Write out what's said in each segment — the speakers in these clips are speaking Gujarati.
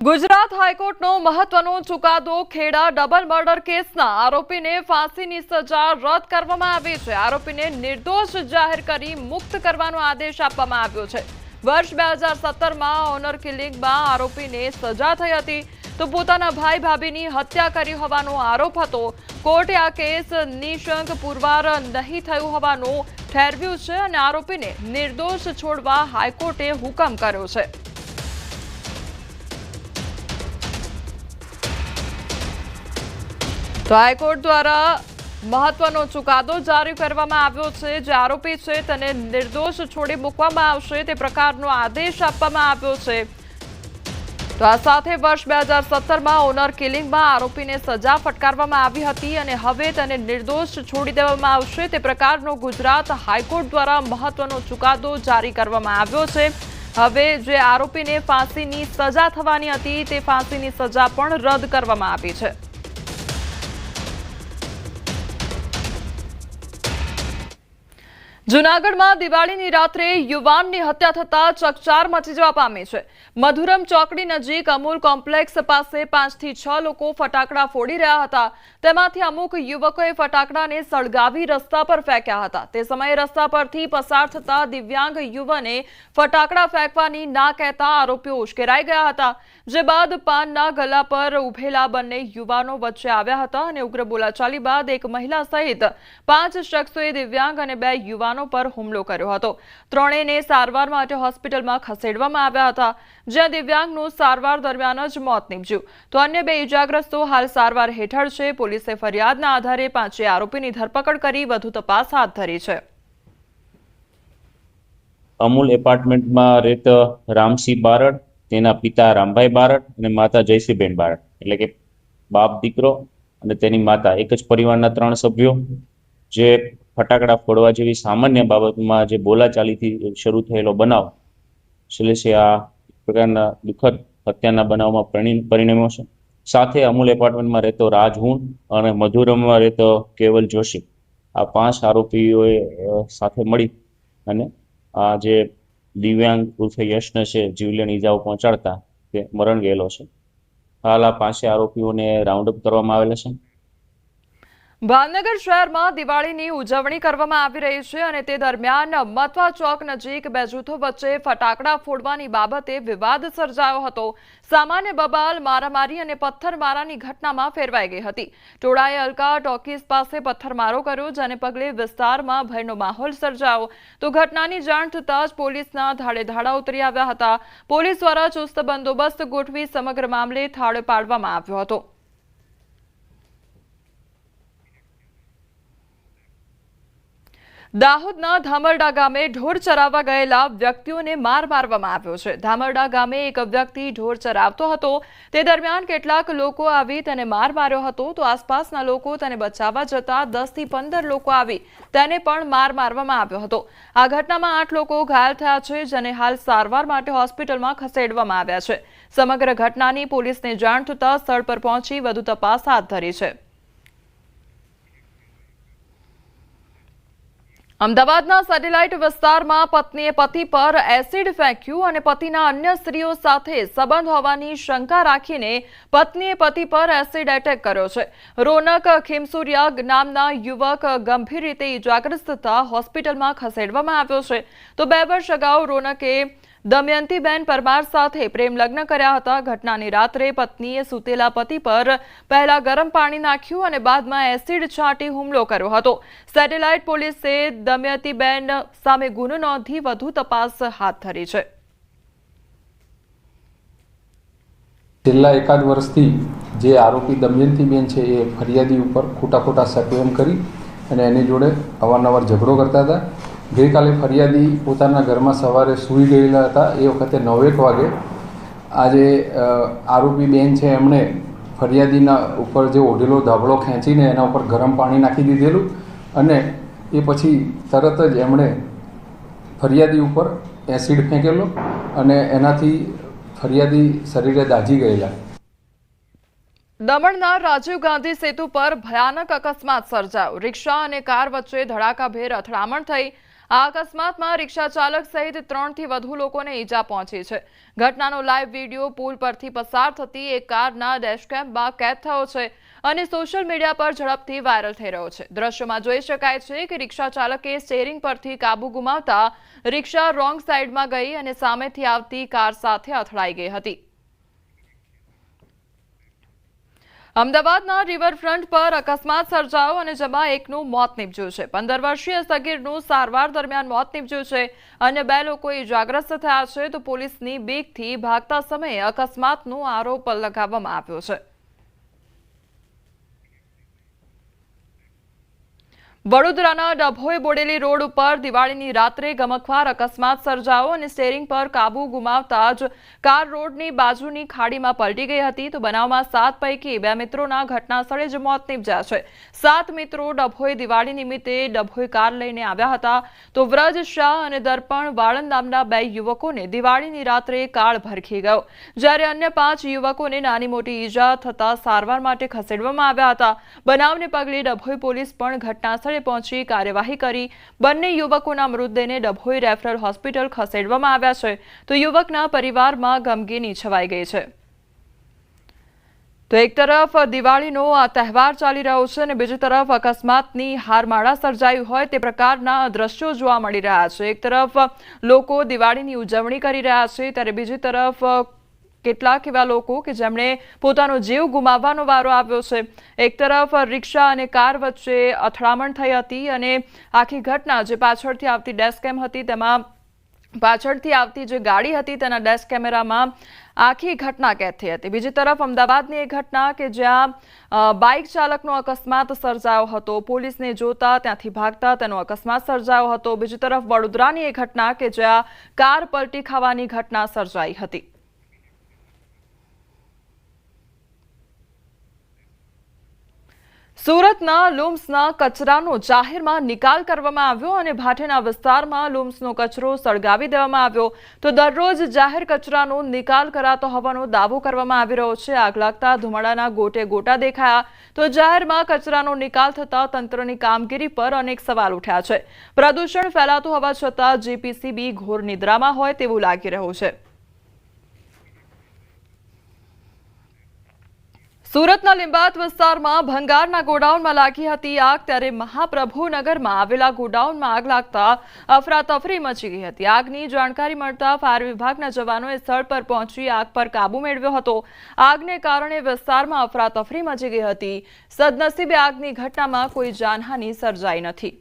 ગુજરાત હાઈકોર્ટનો મહત્વનો ચુકાદો ખેડા ડબલ મર્ડર કેસના આરોપીને ફાંસીની સજા રદ કરવામાં આવી છે। આરોપીને નિર્દોષ જાહેર કરી મુક્ત કરવાનો આદેશ આપવામાં આવ્યો છે। વર્ષ 2017માં ઓનર કિલિંગમાં આરોપીને સજા થઈ હતી તો પોતાના ભાઈ ભાભીની હત્યા કરી હોવાનો આરોપ હતો। કોર્ટે આ કેસ નિશંક પુરવાર નહીં થયું હોવાનું ઠેરવ્યું છે અને આરોપીને નિર્દોષ છોડવા હાઈકોર્ટે હુકમ કર્યો છે। તો હાઈકોર્ટ દ્વારા મહત્વનો ચુકાદો જારી કરવામાં આવ્યો છે। જે આરોપી છે તેને નિર્દોષ છોડી મૂકવામાં આવશે તે પ્રકારનો આદેશ આપવામાં આવ્યો છે। તો આ સાથે વર્ષ 2017માં ઓનર કિલિંગમાં આરોપીને સજા ફટકારવામાં આવી હતી અને હવે તેને નિર્દોષ છોડી દેવામાં આવશે તે પ્રકારનો ગુજરાત હાઈકોર્ટ દ્વારા મહત્વનો ચુકાદો જારી કરવામાં આવ્યો છે। હવે જે આરોપીને ફાંસીની સજા થવાની હતી તે ફાંસીની સજા પણ રદ કરવામાં આવી છે। જૂનાગઢમાં દિવાળીની રાત્રે યુવાનની હત્યા થતા ચકચાર મચી જવા પામી છે। મધુરમ ચોકડી નજીક અમૂલ કોમ્પ્લેક્સ પાસે 5 થી 6 લોકો ફટાકડા ફોડી રહ્યા હતા। તેમાંથી અમુક યુવકોએ ફટાકડાને સળગાવી રસ્તા પર ફેંક્યા હતા। તે સમયે રસ્તા પરથી પસાર થતા દિવ્યાંગ યુવાને ફટાકડા ફેંકવાની ના કહેતા આરોપીઓ ઉશ્કેરાઈ ગયા હતા। જે બાદ પાનના ગલા પર ઉભેલા બંને યુવાનો વચ્ચે આવ્યા હતા અને ઉગ્ર બોલાચાલી બાદ એક મહિલા સહિત 5 શખ્સોએ દિવ્યાંગ અને 2 યુવાનો પર હુમલો કર્યો હતો। ત્રણેયને સારવાર માટે હોસ્પિટલમાં ખસેડવામાં આવ્યા હતા જ્યાં દિવ્યાંગનું સારવાર દરમિયાન જ મોત નીપજ્યું તો અન્ય 2 ઇજાગ્રસ્તો હાલ સારવાર હેઠળ છે। પોલીસે ફરિયાદના આધારે 5 આરોપીની ધરપકડ કરી વધુ તપાસ હાથ ધરી છે। અમૂલ એપાર્ટમેન્ટમાં રહેતો રામસિંહ બારડ, તેના પિતા રામભાઈ બારડ અને માતા જયશ્રીબેન બારડ એટલે કે બાપ દીકરો અને તેની માતા એક જ પરિવારના 3 સભ્યો જે ફટાકડા ફોડવા જેવી સામાન્ય બાબતમાં જે બોલાચાલીથી શરૂ થયેલો બનાવ છે આ પ્રકારના દુઃખદ હત્યાના બનાવમાં પરિણમ્યો છે। સાથે અમૂલ એપાર્ટમેન્ટમાં રહેતો રાજ હુણ અને મધુરમમાં રહેતો કેવલ જોશી આ 5 આરોપીઓએ સાથે મળી અને આ જે દિવ્યાંગ ઉર્ફે યશને છે જીવલેણ ઈજાઓ પહોંચાડતા તે મરણ ગયેલો છે। હાલ આ 5 આરોપીઓને રાઉન્ડ અપ કરવામાં આવેલા છે। ભાવનગર શહેરમાં દિવાળીની ઉજવણી કરવામાં આવી રહી છે અને તે દરમિયાન મથવા ચોક નજીક 2 જૂથો વચ્ચે ફટાકડા ફોડવાની બાબતે વિવાદ સર્જાયો હતો। સામાન્ય બબાલ, મારામારી અને પથ્થરમારાની ઘટનામાં ફેરવાઈ ગઈ હતી। ટોળાએ અલકા ટોકીઝ પાસે પથ્થરમારો કર્યો જેને પગલે વિસ્તારમાં ભયનો માહોલ સર્જાયો તો ઘટનાની જાણ થતાં જ પોલીસના ધાડે ધાડા ઉતરી આવ્યા હતા। પોલીસ દ્વારા ચુસ્ત બંદોબસ્ત ગોઠવી સમગ્ર મામલે થાળે પાડવામાં આવ્યો હતો। દાહોદના ધામરડા ગામે ઢોર ચરાવવા ગયેલા વ્યક્તિઓને માર મારવામાં આવ્યો છે। ધામરડા ગામે એક વ્યક્તિ ઢોર ચરાવતો હતો તે દરમિયાન કેટલાક લોકો આવી તેને માર માર્યો હતો તો આસપાસના લોકો તેને બચાવવા જતા 10 થી 15 લોકો આવી તેને પણ માર મારવામાં આવ્યો હતો। આ ઘટનામાં 8 લોકો ઘાયલ થયા છે જેને હાલ સારવાર માટે હોસ્પિટલમાં ખસેડવામાં આવ્યા છે। સમગ્ર ઘટનાની પોલીસને જાણ થતાં સ્થળ પર પહોંચી વધુ તપાસ હાથ ધરી છે। અમદાવાદના સેટેલાઇટ વિસ્તારમાં પત્નીએ પતિ પર એસિડ ફેંક્યું અને પતિના અન્ય સ્ત્રીઓ સાથે સંબંધ હોવાની શંકા રાખીને પત્નીએ પતિ પર એસિડ એટેક કર્યો છે। રોનક ખીમસુરિયા નામના યુવક ગંભીર રીતે ઇજાગ્રસ્ત થતા હોસ્પિટલમાં ખસેડવામાં આવ્યો છે તો 2 વર્ષ અગાઉ રોનકે દમયંતીબેન પરમાર સાથે પ્રેમ લગ્ન કર્યા હતા। ઘટનાની રાત્રે પત્નીએ સૂતેલા પતિ પર પહેલા ગરમ પાણી નાખ્યું અને બાદમાં એસિડ છાંટી હુમલો કર્યો હતો। સેટેલાઇટ પોલીસે દમયંતીબેન સામે ગુનો નોંધી વધુ તપાસ હાથ ધરી છે। છેલ્લા એકાદ વર્ષથી જે આરોપી દમયંતીબેન છે એ ફરિયાદી ઉપર ખોટા સકવેમ કરી અને એની જોડે અવારનવાર ઝઘડો કરતા હતા। ગઈકાલે ફરિયાદી પોતાના ઘરમાં સવારે સૂઈ ગયેલા હતા એ વખતે 9 વાગે આજે આરોપી બેન છે એમણે ફરિયાદીના ઉપર જે ઓઢેલો ધાબળો ખેંચીને એના ઉપર ગરમ પાણી નાખી દીધેલું અને એ પછી તરત જ એમણે ફરિયાદી ઉપર એસિડ ફેંકેલો અને એનાથી ફરિયાદી શરીરે દાઝી ગયેલા। દમણના રાજીવ ગાંધી સેતુ પર ભયાનક અકસ્માત સર્જાયો। રિક્ષા અને કાર વચ્ચે ધડાકાભેર અથડામણ થઈ। આ અકસ્માતમાં રિક્ષા ચાલક સહિત 3 થી વધુ લોકોને ઈજા પહોંચી છે. ઘટનાનો લાઈવ વિડીયો પુલ પરથી પસાર થતી એક કારના ડેશકેમમાં કેદ થયો છે અને સોશિયલ મીડિયા પર ઝડપથી વાયરલ થઈ રહ્યો છે. દ્રશ્યમાં જોઈ શકાય છે કે રિક્ષા ચાલકે સ્ટીયરિંગ પરથી કાબુ ગુમાવતા રિક્ષા રોંગ સાઈડમાં ગઈ અને સામેથી આવતી કાર સાથે અથડાઈ ગઈ હતી. અમદાવાદના રિવરફ્રન્ટ પર અકસ્માત સર્જાયો અને જેમાં એકનું મોત નીપજ્યું છે. 15 વર્ષીય સગીરનું સારવાર દરમિયાન મોત નીપજ્યું છે અને 2 લોકો ઇજાગ્રસ્ત થયા છે. તો પોલીસની બીકથી ભાગતા સમયે અકસ્માતનો આરોપ લગાવવામાં આવ્યો છે. વડોદરાના ડભોઈ બોડેલી રોડ ઉપર દિવાળીની રાત્રે ગમખ્વાર અકસ્માત સર્જાયો અને સ્ટીયરિંગ પર કાબુ ગુમાવતા જ કાર રોડની બાજુની ખાડીમાં પલટી ગઈ હતી. તો બનાવમાં 7 પૈકી 2 મિત્રોના ઘટના સ્થળે જ મોત નીપજ્યા છે. 7 મિત્રો ડભોઈ દિવાળી નિમિત્તે ડભોઈ કાર લઈને આવ્યા હતા. તો વ્રજ શાહ અને દર્પણ વાળંદ નામના 2 યુવકોને દિવાળીની રાત્રે કાળ ભરખી ગયો, જ્યારે અન્ય 5 યુવકોને નાની મોટી ઈજા થતા સારવાર માટે ખસેડવામાં આવ્યા હતા. બનાવને પગલે ડભોઈ પોલીસ પણ ઘટના પહોંચી કાર્યવાહી કરી બંને યુવકોના મૃતદેહને ડભોઈ રેફરલ હોસ્પિટલ ખસેડવામાં આવ્યા છે. તો યુવકના પરિવારમાં ગમગીની છવાઈ ગઈ છે. તો એક તરફ દિવાળીનો આ તહેવાર ચાલી રહ્યો છે અને બીજી તરફ અકસ્માતની હારમાળા સર્જાઈ હોય તે પ્રકારના દ્રશ્યો જોવા મળી રહ્યા છે. એક તરફ લોકો દિવાળીની ઉજવણી કરી રહ્યા છે, ત્યારે બીજી તરફ કેટલાક એવા લોકો કે જેમણે પોતાનો જીવ ગુમાવવાનો વારો આવ્યો છે. એક તરફ રિક્ષા અને કાર વચ્ચે અથડામણ થઈ હતી અને આખી ઘટના જે પાછળથી આવતી ડેશકેમ હતી તેમાં પાછળથી આવતી જે ગાડી હતી તેના ડેશ કેમેરામાં આખી ઘટના કેદ થઈ હતી. બીજી તરફ અમદાવાદની એક ઘટના કે જ્યાં બાઇક ચાલકનો અકસ્માત સર્જાયો હતો. પોલીસને જોતા ત્યાંથી ભાગતા તેનો અકસ્માત સર્જાયો હતો. બીજી તરફ વડોદરાની એક ઘટના કે જ્યાં કાર પલટી ખાવાની ઘટના સર્જાઈ હતી. સુરતના લુમ્સના કચરાનો જાહેરમાં નિકાલ કરવામાં આવ્યો અને ભાટેના વિસ્તારમાં લુમ્સનો કચરો સળગાવી દેવામાં આવ્યો. તો દરરોજ જાહેર કચરાનો નિકાલ કરાતો હોવાનો દાવો કરવામાં આવી રહ્યો છે. આગ લાગતા ધુમાડાના ગોટે ગોટા દેખાયા. તો જાહેરમાં કચરાનો નિકાલ થતા તંત્રની કામગીરી પર અનેક સવાલ ઉઠ્યા છે. પ્રદૂષણ ફેલાતું હોવા છતાં જીપીસીબી ઘોર નિદ્રામાં હોય તેવું લાગી રહ્યું છે. સુરતના લીંબાત વિસ્તારમાં ભંગારના ગોડાઉનમાં લાગી હતી આગ, ત્યારે મહાપ્રભુનગરમાં આવેલા ગોડાઉનમાં આગ લાગતા અફરાતફરી મચી ગઈ હતી. આગની જાણકારી મળતા ફાયર વિભાગના જવાનોએ સ્થળ પર પહોંચી આગ પર કાબુ મેળવ્યો હતો. આગને કારણે વિસ્તારમાં અફરાતફરી મચી ગઈ હતી. સદનસીબે આગની ઘટનામાં કોઈ જાનહાનિ સર્જાઈ નથી.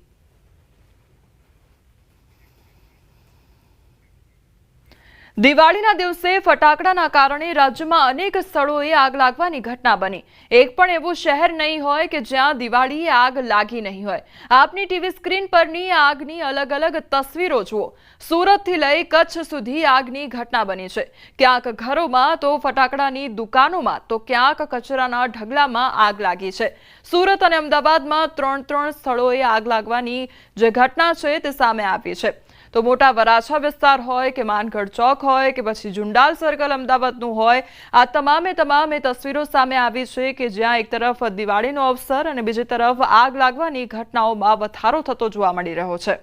દિવાળીના દિવસે ફટાકડાના કારણે રાજ્યમાં અનેક સ્થળોએ આગ લાગવાની ઘટના બની. એક પણ એવું શહેર નહીં હોય કે જ્યાં દિવાળીએ આગ લાગી નહીં હોય. આપની ટીવી સ્ક્રીન પરની આગની અલગ અલગ તસવીરો જુઓ. સુરતથી લઈ કચ્છ સુધી આગની ઘટના બની છે. ક્યાંક ઘરોમાં તો ફટાકડાની દુકાનોમાં તો ક્યાંક કચરાના ઢગલામાં આગ લાગી છે. સુરત અને અમદાવાદમાં 3 સ્થળોએ આગ લાગવાની જે ઘટના છે તે સામે આવી છે. તો મોટા વરાછા વિસ્તાર હોય કે માનગઢ ચોક હોય કે પછી જુંડાલ સર્કલ અમદાવાદનું હોય, આ તમામે તસવીરો સામે આવી છે કે જ્યાં એક તરફ દિવાળીનો અવસર અને બીજી તરફ આગ લાગવાની ઘટનાઓમાં વધારો થતો જોવા મળી રહ્યો છે.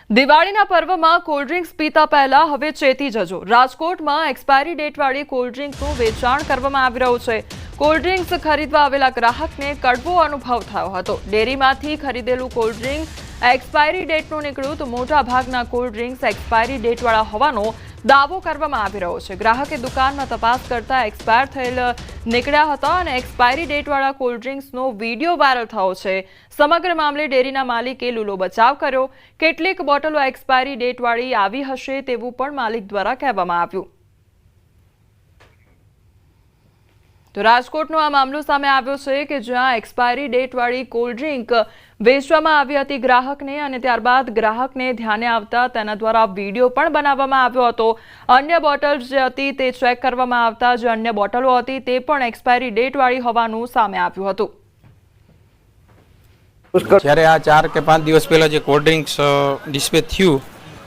દિવાળીના પર્વમાં કોલ્ડ્રિંક્સ પીતા પહેલા હવે ચેતી જજો. રાજકોટમાં એક્સપાયરી ડેટવાળી કોલ્ડ્રિંક્સનું વેચાણ કરવામાં આવી રહ્યું છે. કોલ્ડ્રિંક્સ ખરીદવા આવેલા ગ્રાહકને કડવો અનુભવ થયો હતો. ડેરીમાંથી ખરીદેલું કોલ્ડ્રિંક એક્સપાયરી ડેટનું નીકળ્યું. તો મોટા ભાગના કોલ્ડ્રિંક્સ એક્સપાયરી ડેટવાળા હોવાનો દાવો કરવામાં આવી રહ્યો છે. ગ્રાહકે દુકાનમાં તપાસ કરતા એક્સપાયર થયેલ નીકળ્યા હતા અને એક્સપાયરી ડેટવાળા કોલ્ડ્રિંક્સનો વિડીયો વાયરલ થયો છે. સમગ્ર મામલે ડેરીના માલિકે લૂલો બચાવ કર્યો. કેટલીક બોટલો એક્સપાયરી ડેટવાળી આવી હશે તેવું પણ માલિક દ્વારા કહેવામાં આવ્યું. તો રાજકોટનો આ મામલો સામે આવ્યો છે કે જ્યાં એક્સપાયરી ડેટવાળી કોલ્ડ્રિંક વેચવામાં આવી હતી ગ્રાહકને અને ત્યારબાદ ગ્રાહકને ધ્યાને આવતા તેના દ્વારા વિડીયો પણ બનાવવામાં આવ્યો હતો. અન્ય બોટલ જે હતી તે ચેક કરવામાં આવતા જે અન્ય બોટલો હતી તે પણ એક્સપાયરી ડેટવાળી હોવાનું સામે આવ્યું હતું. જ્યારે આ 4 કે 5 દિવસ પહેલા જે કોલ્ડ ડ્રિંક્સ ડિસ્પ્લે થયું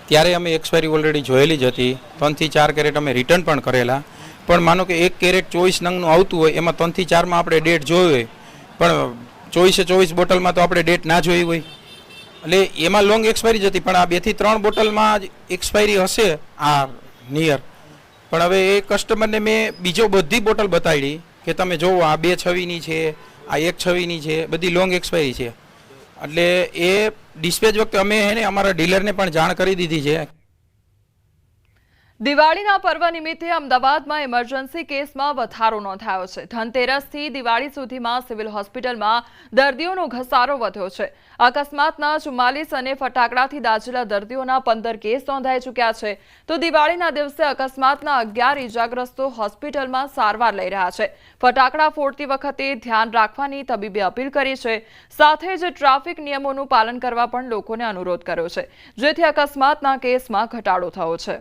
ત્યારે અમે એક્સપાયરી ઓલરેડી જોયેલી જ હતી. 3 થી 4 કેરેટ અમે રિટર્ન પણ કરેલા. પણ માનો કે 1 કેરેટ 24 નંગનું આવતું હોય એમાં 3 થી 4માં આપણે ડેટ જોઈ હોય, પણ 24 બોટલમાં તો આપણે ડેટ ના જોઈ હોય, એટલે એમાં લોંગ એક્સપાયરી જ હતી. પણ આ 2 થી 3 બોટલમાં જ એક્સપાયરી હશે આ નિયર. પણ હવે એ કસ્ટમરને મેં બીજો બધી બોટલ બતાવી કે તમે જોવો આ 2 છવીની છે, આ 1 છવીની છે, બધી લોંગ એક્સપાયરી છે. એટલે એ ડિસ્પેચ વખતે અમે એને અમારા ડીલરને પણ જાણ કરી દીધી છે. દિવાળીના પર્વ નિમિત્તે અમદાવાદમાં ઇમરજન્સી કેસમાં વધારો નોંધાયો છે. ધનતેરસથી દિવાળી સુધીમાં સિવિલ હોસ્પિટલમાં દર્દીઓનો ઘસારો વધ્યો છે. અકસ્માતના 44 અને ફટાકડાથી દાઝેલા દર્દીઓના 15 કેસ નોંધાઈ ચૂક્યા છે. તો દિવાળીના દિવસે અકસ્માતના 11 ઇજાગ્રસ્તો હોસ્પિટલમાં સારવાર લઈ રહ્યા છે. ફટાકડા ફોડતી વખતે ધ્યાન રાખવાની તબીબે અપીલ કરી છે. સાથે જ ટ્રાફિક નિયમોનું પાલન કરવા પણ લોકોને અનુરોધ કર્યો છે, જેથી અકસ્માતના કેસમાં ઘટાડો થયો છે.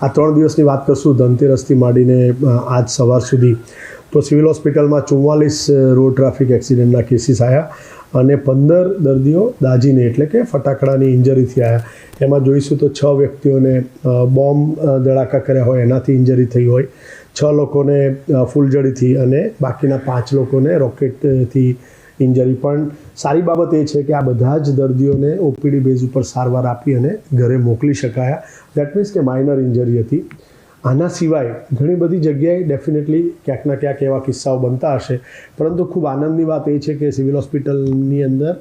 આ 3 દિવસની વાત કરશું, ધનતેરસથી માંડીને આજ સવાર સુધી, તો સિવિલ હોસ્પિટલમાં 44 રોડ ટ્રાફિક એક્સિડન્ટના કેસીસ આવ્યા અને 15 દર્દીઓ દાઝીને એટલે કે ફટાકડાની ઇન્જરીથી આવ્યા. એમાં જોઈશું તો 6 વ્યક્તિઓને બોમ્બ ધડાકા કર્યા હોય એનાથી ઇન્જરી થઈ હોય, 6 લોકોને ફૂલઝડીથી અને બાકીના 5 લોકોને રોકેટથી ઇન્જરી. પણ સારી બાબત એ છે કે આ બધા જ દર્દીઓને ઓપીડી બેઝ ઉપર સારવાર આપી અને ઘરે મોકલી શકાયા. દેટ મીન્સ કે માઇનર ઇન્જરી હતી. આના સિવાય ઘણી બધી જગ્યાએ ડેફિનેટલી ક્યાંક ના ક્યાંક એવા કિસ્સાઓ બનતા હશે, પરંતુ ખૂબ આનંદની વાત એ છે કે સિવિલ હોસ્પિટલની અંદર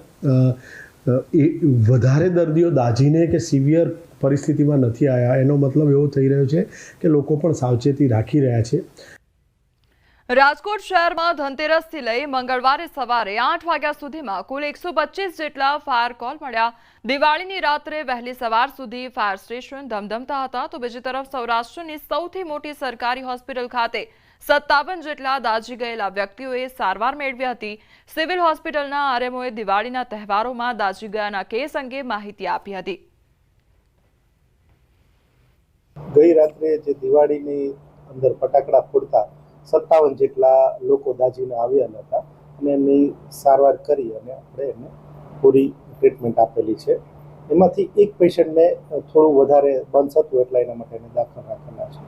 વધારે દર્દીઓ દાઝીને કે સિવિયર પરિસ્થિતિમાં નથી આવ્યા. એનો મતલબ એવો થઈ રહ્યો છે કે લોકો પણ સાવચેતી રાખી રહ્યા છે. રાજકોટ શહેરમાં ધનતેરસથી લઈ મંગળવારે સવારે 8 વાગ્યા સુધીમાં કુલ 125 જેટલા ફાયર કોલ મળ્યા. દિવાળીની રાત્રે વહેલી સવાર સુધી ફાયર સ્ટેશન ધમધમતા હતા. તો બીજી તરફ સૌરાષ્ટ્રની સૌથી મોટી સરકારી હોસ્પિટલ ખાતે 57 જેટલા દાઝી ગયેલા વ્યક્તિઓએ સારવાર મેળવી હતી. સિવિલ હોસ્પિટલના આરએમઓએ દિવાળીના તહેવારોમાં દાઝી ગયાના કેસ અંગે માહિતી આપી હતી. ગઈ રાત્રે જે દિવાળીની અંદર ફટાકડા ફોડતા 57 જેટલા લોકો દાઝીને આવ્યા હતા અને એમની સારવાર કરી અને આપણે એમને પૂરી ટ્રીટમેન્ટ આપેલી છે. એમાંથી એક પેશન્ટને થોડું વધારે બંધ હતું એટલે એના માટે એને દાખલ રાખેલા છે.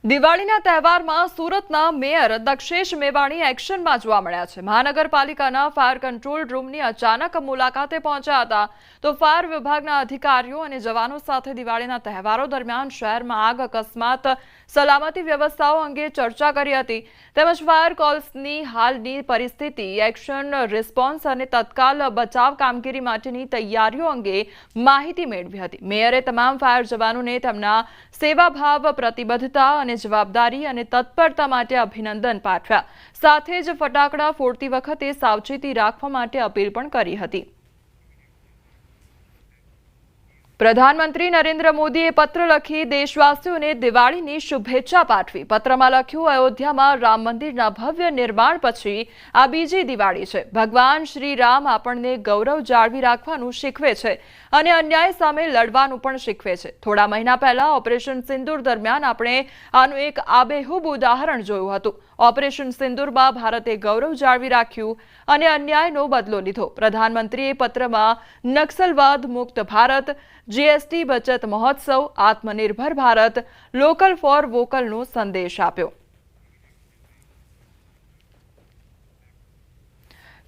દિવાળીના તહેવારમાં સુરતના મેયર દક્ષેશ મેવાણી એક્શનમાં જોવા મળ્યા છે. મહાનગરપાલિકાના ફાયર કંટ્રોલ રૂમની અચાનક મુલાકાતે પહોંચ્યા હતા. તો ફાયર વિભાગના અધિકારીઓ અને જવાનો સાથે દિવાળીના તહેવારો દરમિયાન શહેરમાં આગ, અકસ્માત, સલામતી વ્યવસ્થાઓ અંગે ચર્ચા કરી હતી. તેમજ ફાયર કોલ્સની હાલની પરિસ્થિતિ, એક્શન રિસ્પોન્સ અને તત્કાલ બચાવ કામગીરી માટેની તૈયારીઓ અંગે માહિતી મેળવી હતી. મેયરે તમામ ફાયર જવાનોને તેમના સેવાભાવ, પ્રતિબદ્ધતા અને જવાબદારી અને તત્પરતા માટે અભિનંદન પાઠવ્યા. સાથે જ ફટાકડા ફોડતી વખતે સાવચેતી રાખવા માટે અપીલ પણ કરી હતી. પ્રધાનમંત્રી નરેન્દ્ર મોદીએ પત્ર લખી દેશવાસીઓને દિવાળીની શુભેચ્છા પાઠવી. પત્રમાં લખ્યું, અયોધ્યામાં રામ મંદિરના ભવ્ય નિર્માણ પછી આ બીજી દિવાળી છે. ભગવાન શ્રી રામ આપણને ગૌરવ જાળવી રાખવાનું શીખવે છે અને અન્યાય સામે લડવાનું પણ શીખવે છે. થોડા મહિના પહેલા ઓપરેશન સિંદૂર દરમિયાન આપણે આનું એક આબેહૂબ ઉદાહરણ જોયું હતું. ઓપરેશન સિંદૂરમાં ભારતે ગૌરવ જાળવી રાખ્યું અને અન્યાયનો બદલો લીધો. પ્રધાનમંત્રીએ પત્રમાં નક્સલવાદ મુક્ત ભારત, જીએસટી બચત મહોત્સવ, આત્મનિર્ભર ભારત, લોકલ ફોર વોકલનો સંદેશ આપ્યો.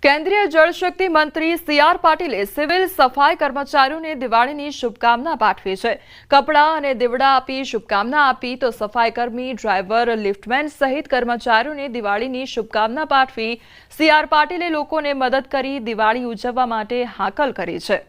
કેન્દ્રીય જળશક્તિ મંત્રી સી.આર. પાટીલે સિવિલ સફાઈ કર્મચારીઓને દિવાળીની શુભકામના પાઠવી છે. કપડાં અને દીવડા આપી શુભકામના આપી. તો સફાઈ કર્મી, ડ્રાઈવર, લિફ્ટમેન સહિત કર્મચારીઓને દિવાળીની શુભકામના પાઠવી સી.આર. પાટીલે લોકોને મદદ કરી દિવાળી ઉજવવા માટે હાકલ કરી છે.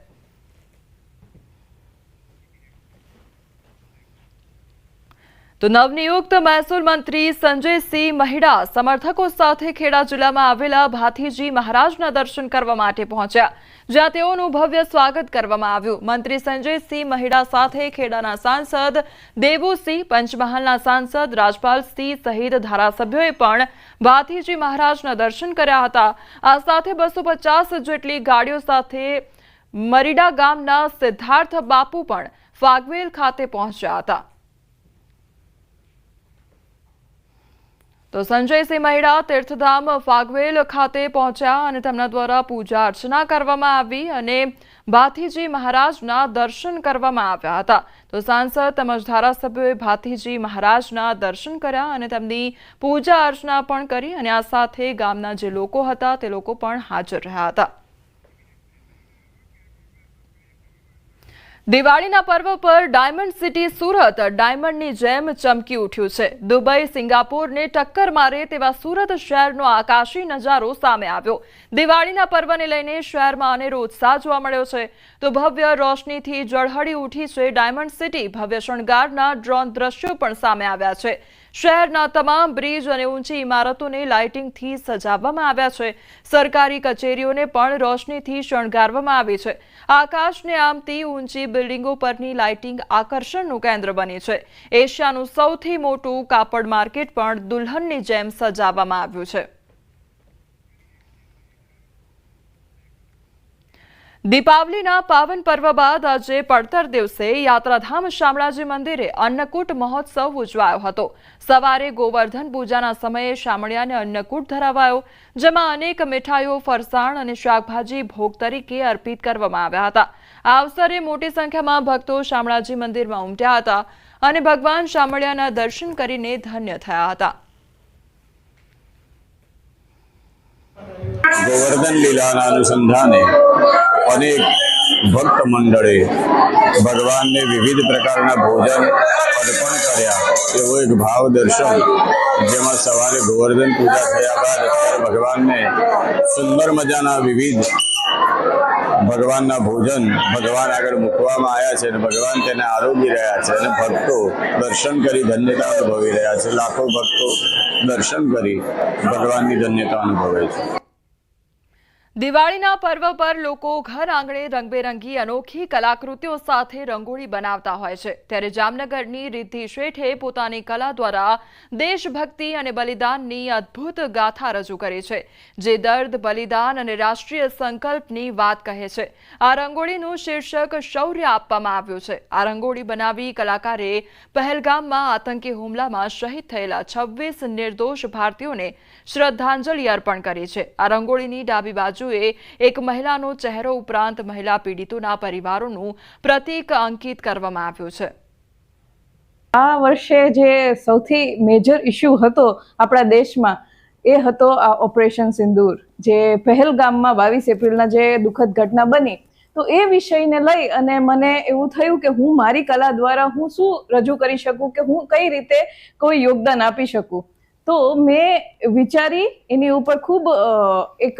તો નવનિયુક્ત મહેસૂલ મંત્રી સંજયસિંહ મહિડા સમર્થકો સાથે ખેડા જિલ્લામાં આવેલા ભાથીજી મહારાજના દર્શન કરવા માટે પહોંચ્યા, જ્યાં તેઓનું ભવ્ય સ્વાગત કરવામાં આવ્યું. મંત્રી સંજયસિંહ મહિડા સાથે ખેડાના સાંસદ દેવુસિંહ, પંચમહાલના સાંસદ રાજપાલસિંહ સહિત ધારાસભ્યોએ પણ ભાથીજી મહારાજના દર્શન કર્યા હતા. આ સાથે 250 જેટલી ગાડીઓ સાથે મરીડા ગામના સિદ્ધાર્થ બાપુ પણ ફાગવેલ ખાતે પહોંચ્યા હતા. તો સંજયસિંહ મહેડા તીર્થધામ ફાગવેલ ખાતે પહોંચ્યા અને તેમના દ્વારા પૂજા અર્ચના કરવામાં આવી અને ભાથીજી મહારાજના દર્શન કરવામાં આવ્યા હતા. તો સાંસદ તેમજ ધારાસભ્યોએ ભાથીજી મહારાજના દર્શન કર્યા અને તેમની પૂજા અર્ચના પણ કરી અને આ સાથે ગામના જે લોકો હતા તે લોકો પણ હાજર રહ્યા હતા. દિવાળીના પર્વ પર ડાયમંડ સિટી સુરત ડાયમંડની જેમ ચમકી ઉઠ્યું છે. દુબઈ સિંગાપોરને ટક્કર મારે તેવા સુરત શહેરનો આકાશી નજારો સામે આવ્યો. દિવાળીના પર્વને લઈને શહેરમાં અનેરો ઉત્સાહ જોવા મળ્યો છે. તો ભવ્ય રોશનીથી ઝળહળી ઉઠી છે ડાયમંડ સિટી. ભવ્ય શણગારના ડ્રોન દ્રશ્યો પણ સામે આવ્યા છે. શહેરના તમામ બ્રિજ અને ઊંચી ઇમારતોને લાઇટિંગથી સજાવવામાં આવ્યા છે. સરકારી કચેરીઓને પણ રોશનીથી શણગારવામાં આવી છે. આકાશને આમતી ઊંચી બિલ્ડિંગો પરની લાઇટિંગ આકર્ષણનું કેન્દ્ર બની છે. એશિયાનું સૌથી મોટું કાપડ માર્કેટ પણ દુલ્હનની જેમ સજાવવામાં આવ્યું છે. દીપાવલીના પાવન પર્વ બાદ આજે પડતર દિવસે યાત્રાધામ શામળાજી મંદિરે અન્નકૂટ મહોત્સવ ઉજવાયો હતો. સવારે ગોવર્ધન પૂજાના સમયે શામળિયાને અન્નકૂટ ધરાવાયો, જેમાં અનેક મીઠાઈઓ, ફરસાણ અને શાકભાજી ભોગ તરીકે અર્પિત કરવામાં આવ્યા હતા. આ અવસરે મોટી સંખ્યામાં ભક્તો શામળાજી મંદિરમાં ઉમટ્યા હતા અને ભગવાન શામળિયાના દર્શન કરીને ધન્ય થયા હતા. ગોવર્ધન લીલાના અનુસંધાને અનેક ભક્ત મંડળે ભગવાનને વિવિધ પ્રકારના ભોજન અર્પણ કર્યા. એવો એક ભાવ દર્શન, જેમાં સવારે ગોવર્ધન પૂજા થયા બાદ ભગવાનને સુંદર મજાના વિવિધ ભગવાનના ભોજન ભગવાન આગળ મૂકવામાં આવ્યા છે અને ભગવાન તેને આરોગી રહ્યા છે અને ભક્તો દર્શન કરી ધન્યતા અનુભવી રહ્યા છે. લાખો ભક્તો દર્શન કરી ભગવાનની ધન્યતા અનુભવે છે. દિવાળીના પર્વ પર લોકો ઘર આંગણે રંગબેરંગી અનોખી કલાકૃતિઓ સાથે રંગોળી બનાવતા હોય છે. ત્યારે જામનગરની રિદ્ધિ શેઠે પોતાની કલા દ્વારા દેશભક્તિ અને બલિદાનની અદ્ભુત ગાથા રજૂ કરી છે, જે દર્દ, બલિદાન અને રાષ્ટ્રીય સંકલ્પની વાત કહે છે. આ રંગોળીનું શીર્ષક શૌર્ય આપવામાં આવ્યું છે. આ રંગોળી બનાવી કલાકારે પહેલગામમાં આતંકી હુમલામાં શહીદ થયેલા 26 નિર્દોષ ભારતીયોને શ્રદ્ધાંજલિ અર્પણ કરી છે. આ રંગોળીની ડાબી બાજુ એક મહિલાનો ચહેરો ઉપરાંત મહિલા પીડિતોના પરિવારોનું પ્રતીક અંકિત કરવામાં આવ્યું છે. આ વર્ષે જે સૌથી મેજર ઇશ્યુ હતો આપણા દેશમાં એ હતો આ ઓપરેશન સિંદૂર, જે પહેલગામમાં 22 એપ્રિલના જે દુઃખદ ઘટના બની. તો એ વિષયને લઈ અને મને એવું થયું કે હું મારી કલા દ્વારા હું શું રજૂ કરી શકું, કે હું કઈ રીતે કોઈ યોગદાન આપી શકું. તો મેં વિચારી એની ઉપર ખૂબ એક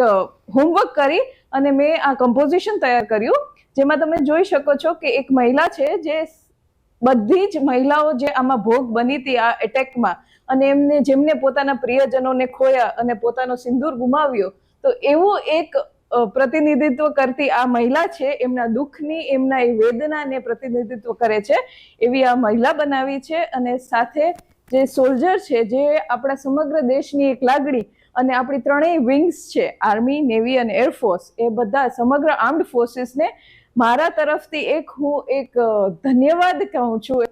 હોમવર્ક કરી અને મેં આ કમ્પોઝિશન તૈયાર કર્યું, જેમાં તમે જોઈ શકો છો કે એક મહિલા છે, જે બધી જ મહિલાઓ જે આમાં ભોગ બની હતી આ એટેકમાં, અને જેમને પોતાના પ્રિયજનોને ખોયા અને પોતાનો સિંદૂર ગુમાવ્યો, તો એવું એક પ્રતિનિધિત્વ કરતી આ મહિલા છે. એમના દુઃખની, એમના એ વેદનાને પ્રતિનિધિત્વ કરે છે એવી આ મહિલા બનાવી છે. અને સાથે જે સોલ્જર છે, જે આપણા સમગ્ર દેશની એક લાગણી, અને આપણી ત્રણેય વિંગ્સ છે, આર્મી, નેવી અને એરફોર્સ, એ બધા સમગ્ર આર્મ્ડ ફોર્સીસને મારા તરફથી હું એક ધન્યવાદ કહું છું.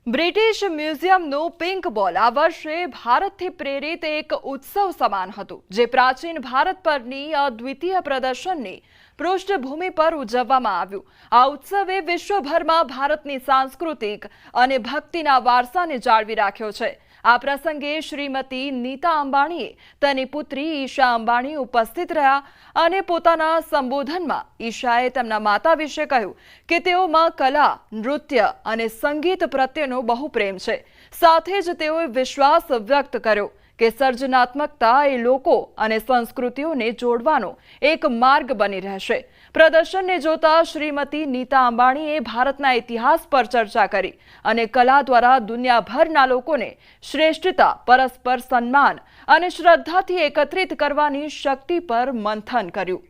બ્રિટિશ મ્યુઝિયમનું પિંક બોલ આ વર્ષે ભારતથી પ્રેરિત એક ઉત્સવ સમાન હતું, જે પ્રાચીન ભારત પરની અદ્વિતીય પ્રદર્શનની પૃષ્ઠભૂમિ પર ઉજવવામાં આવ્યું. આ ઉત્સવે વિશ્વભરમાં ભારતની સાંસ્કૃતિક અને ભક્તિના વારસાને જાળવી રાખ્યો છે. આ પ્રસંગે શ્રીમતી નીતા અંબાણીએ તેની પુત્રી ઈશા અંબાણી ઉપસ્થિત રહ્યા અને પોતાના સંબોધનમાં ઈશાએ તેમના માતા વિશે કહ્યું કે તેઓમાં કલા, નૃત્ય અને સંગીત પ્રત્યેનો બહુ પ્રેમ છે. સાથે જ તેઓએ વિશ્વાસ વ્યક્ત કર્યો કે સર્જનાત્મકતા એ લોકો અને સંસ્કૃતિઓને જોડવાનો એક માર્ગ બની રહેશે. પ્રદર્શનને જોતા શ્રીમતી નીતા અંબાણીએ ભારતના ઇતિહાસ પર ચર્ચા કરી અને કલા દ્વારા દુનિયાભરના લોકોને શ્રેષ્ઠતા, પરસ્પર સન્માન અને શ્રદ્ધાથી એકત્રિત કરવાની શક્તિ પર મંથન કર્યું.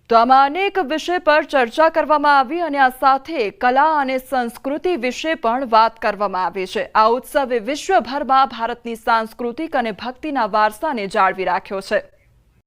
તો આમાં અનેક વિષય પર ચર્ચા કરવામાં આવી અને આ સાથે કલા અને સંસ્કૃતિ વિશે પણ વાત કરવામાં આવી છે. આ ઉત્સવે વિશ્વભરમાં ભારતની સાંસ્કૃતિક અને ભક્તિના વારસાને જાળવી રાખ્યો છે.